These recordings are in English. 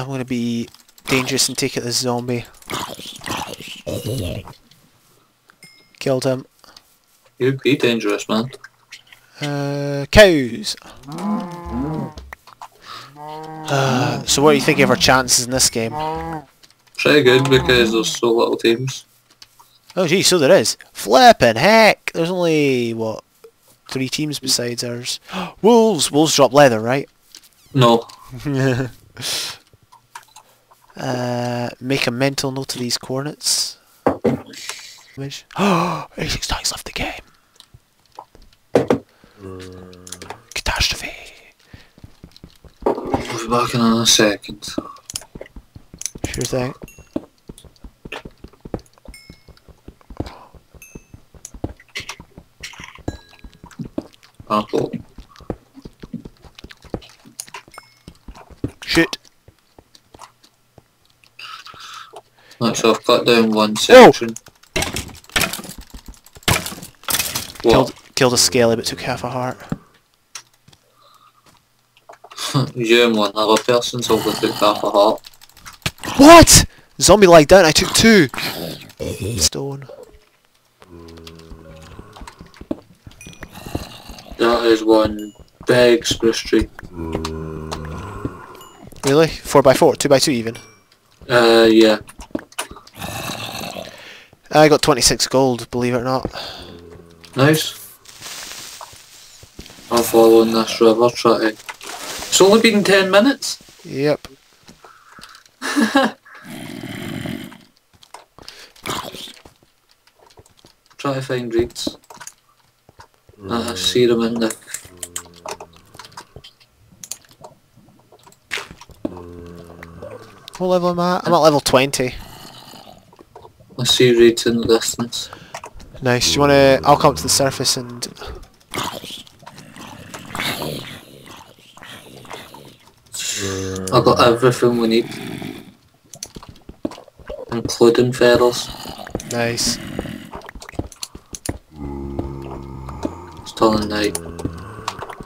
I'm gonna be dangerous and take out this zombie. Killed him. You'd be dangerous, man. Cows! So what do you think of our chances in this game? Pretty good because there's so little teams. Oh gee, so there is. Flippin' heck! There's only, what, 3 teams besides ours. Wolves! Wolves drop leather, right? No. Make a mental note of these coordinates. Oh, 86 times left the game. Catastrophe. We'll be back in a second. Sure thing. Apple. Shoot. Right, so I've cut down one section. What? Killed a scaly but took half a heart. You and one other person's over took half a heart. What? Zombie lied down, I took 2. Stone. That is one big spruce tree. Really? 4x4? 2x2 even? Yeah. I got 26 gold, believe it or not. Nice. I'm following this river, try to... It's only been 10 minutes? Yep. Try to find reeds. I see them in the... What level am I at? I'm at level 20. I see reeds in the distance. Nice. Do you wanna... I'll come to the surface and... I've got everything we need. Including feathers. Nice. It's turning night.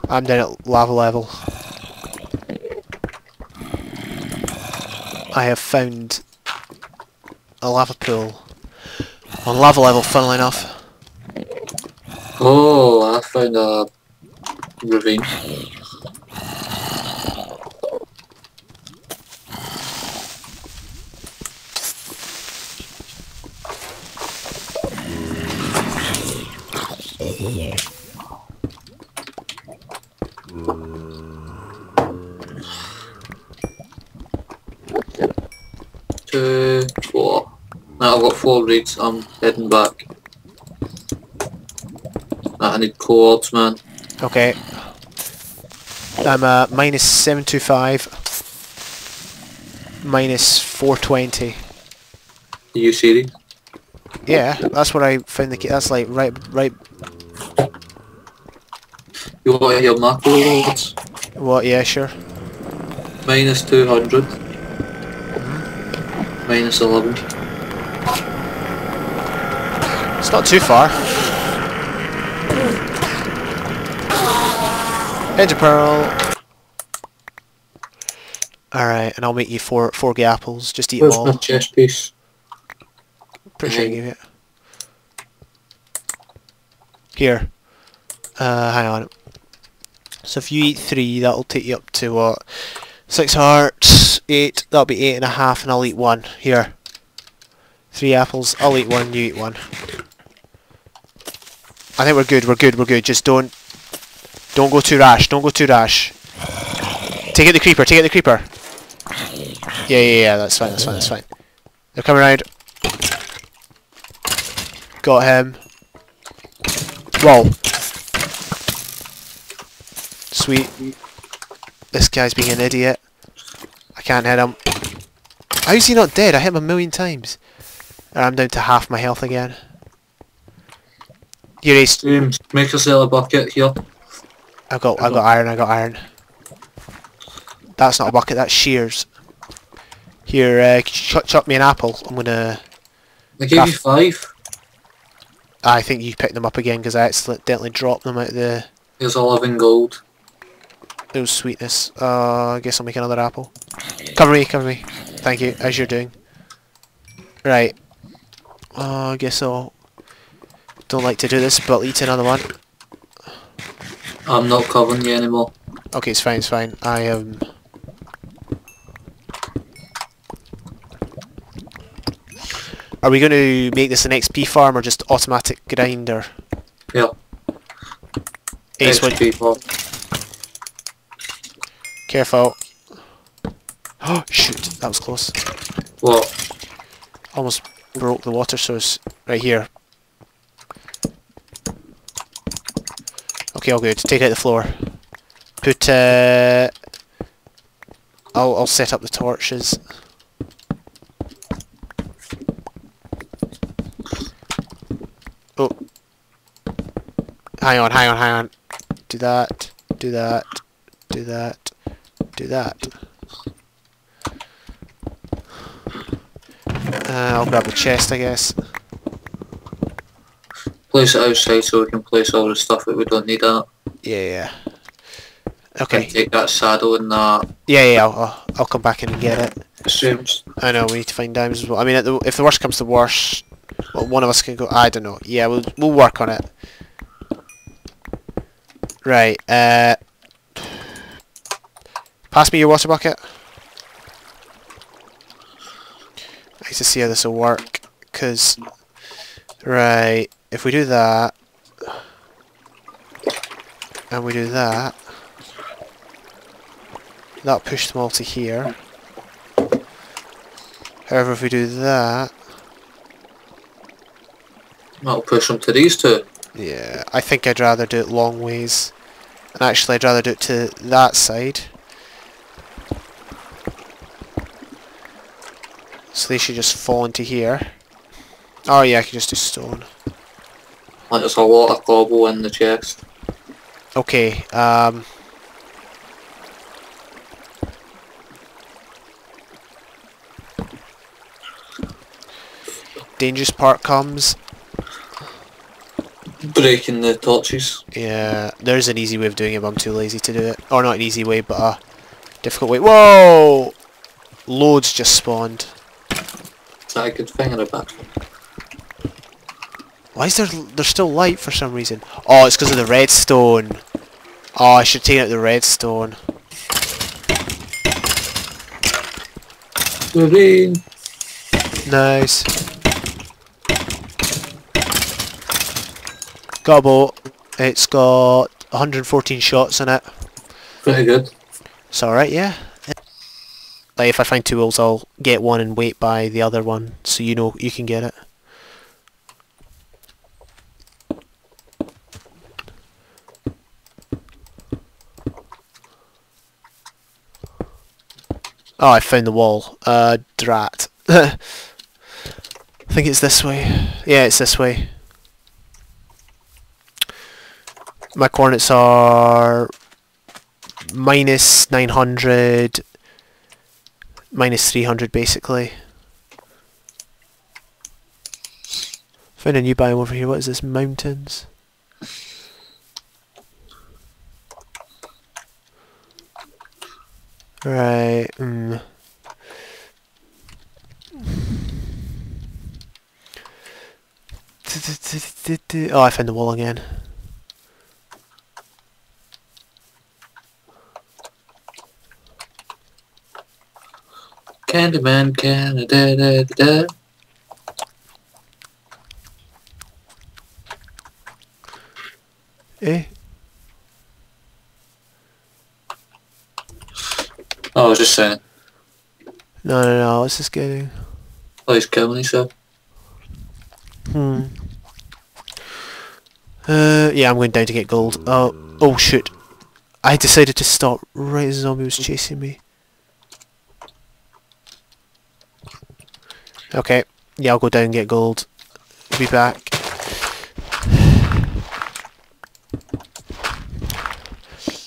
I'm down at lava level. I have found a lava pool on lava level, funnily enough. Oh, I found a ravine. Two, 4. Now I've got 4 reeds, I'm heading back. I need cords, man. Okay. I'm minus 725. Minus 420. Are you serious? Yeah, that's what I found the key. That's like right. You want to hear my cords? What? Yeah, sure. Minus 200. Minus 11. It's not too far. Enter pearl. Alright, and I'll make you four apples. Just eat them Where's all. my chest piece? Pretty sure I gave it. Here. Hang on. So if you eat 3, that'll take you up to what? 6 hearts, 8, that'll be 8.5, and I'll eat 1. Here. 3 apples, I'll eat 1, you eat 1. I think we're good. Just don't go too rash, Take out the creeper. Yeah, that's fine. They're coming around. Got him. Whoa. Sweet. This guy's being an idiot. I can't hit him. How is he not dead? I hit him 1,000,000 times. And I'm down to half my health again. Here, Ace. James, make yourself a bucket here. I got iron. That's not a bucket, that's shears. Here, chop me an apple. I'm gonna... I gave you 5. I think you picked them up again because I accidentally dropped them out of the... Here's 11 gold. It was sweetness. I guess I'll make another apple. Cover me, cover me. Thank you, as you're doing. Right. I guess I'll... Don't like to do this, but I'll eat another one. I'm not covering you anymore. Okay, it's fine, it's fine. I am... Are we going to make this an XP farm or just automatic grinder? Yeah. Ace, XP farm. Careful. Oh, shoot, that was close. What? Almost broke the water source. Right here. Okay, all good. Take out the floor. Put, I'll set up the torches. Oh. Hang on, hang on, hang on. Do that, do that, do that, do that. I'll grab the chest, I guess. Place it outside so we can place all the stuff that we don't need out. Yeah, yeah. And Okay. take that saddle and that. Yeah, yeah, I'll come back in and get it. Seems. I know, we need to find diamonds as well. I mean, if the worst comes to worst, well, one of us can go... I don't know. Yeah, we'll work on it. Right, pass me your water bucket. I need to see how this will work, because... Right, if we do that... And we do that... That'll push them all to here. However, if we do that... That'll push them to these two. Yeah, I think I'd rather do it long ways. And actually, I'd rather do it to that side. So they should just fall into here. Oh yeah, I can just do stone. And there's a lot of cobble in the chest. Okay, dangerous part comes. Breaking the torches. Yeah, there's an easy way of doing it, but I'm too lazy to do it. Or not an easy way, but a difficult way. Whoa! Loads just spawned. Is that a good thing or a bad thing? Why is there's still light for some reason? Oh, it's because of the redstone. Oh, I should take out the redstone. Green. Nice. Got a boat. It's got 114 shots in it. Pretty good. It's alright, yeah. Like, if I find two wolves, I'll get one and wait by the other one, so you know you can get it. Oh, I found the wall. Drat. I think it's this way. Yeah, it's this way. My coordinates are minus 900, minus 300 basically. Found a new biome over here. What is this? Mountains? Right. Oh, I found the wall again. Candyman, da. Eh? Oh, I was just saying. No, what's this getting? Oh, he's killing himself. Yeah, I'm going down to get gold. Oh shoot. I decided to stop right as the zombie was chasing me. Okay, yeah, I'll go down and get gold. I'll be back.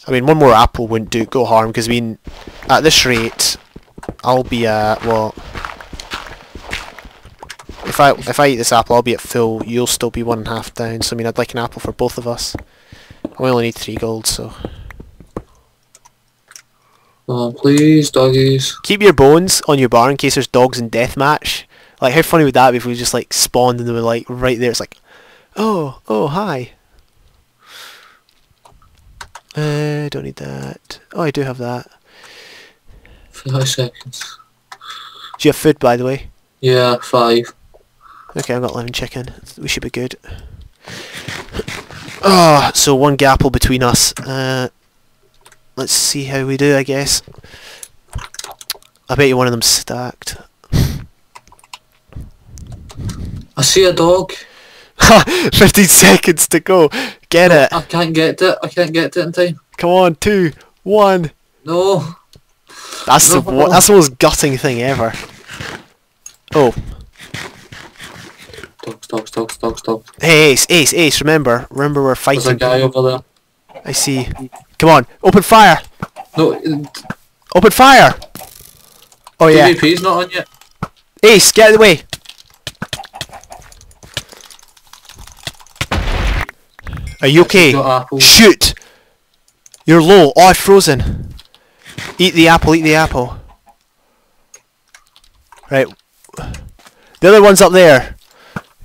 I mean, one more apple wouldn't go harm, because I mean, at this rate, I'll be at, well, if I eat this apple, I'll be at full, you'll still be 1.5 down, so I mean, I'd like an apple for both of us. I only need 3 gold, so... Come on, please, doggies. Keep your bones on your bar in case there's dogs in deathmatch. Like, how funny would that be if we just like spawned and they were like right there? It's like, oh, hi. Don't need that. Oh, I do have that. 5 seconds. Do you have food, by the way? Yeah, 5. Okay, I've got 11 chicken. We should be good. Oh, so 1 gapple between us. Let's see how we do, I guess. I bet you one of them's stacked. I see a dog. 15 seconds to go. Get it. I can't get it. I can't get it in time. Come on, 2, 1. No. That's No. that's the most gutting thing ever. Oh. Dogs. Hey, Ace, remember we're There's a fighting. guy over there. I see. Come on, open fire! No, Open fire! Oh yeah. PvP's not on yet. Ace, get out of the way! Are you okay? Got apples. Shoot! You're low. Oh, I've frozen. Eat the apple. Right. The other one's up there.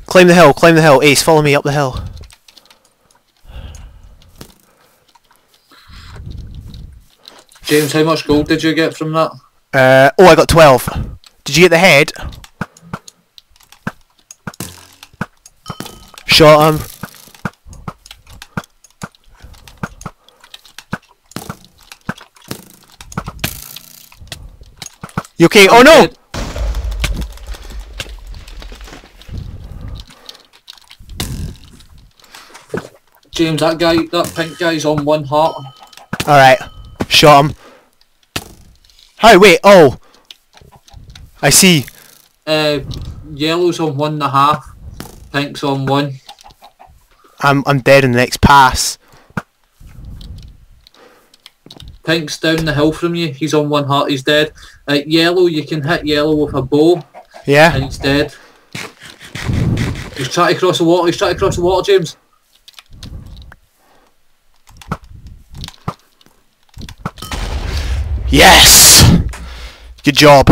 Climb the hill. Ace, follow me up the hill. James, how much gold did you get from that? Oh, I got 12. Did you get the head? Shot him. You okay? Oh no! Dead. James, that pink guy's on 1 heart. Alright. Shot him. Hi, wait, oh! I see. Yellow's on 1.5. Pink's on 1. I'm dead in the next pass. Pink's down the hill from you. He's on 1 heart. He's dead. Yellow, you can hit yellow with a bow. Yeah? And he's dead. He's trying to cross the water. James. Yes! Good job.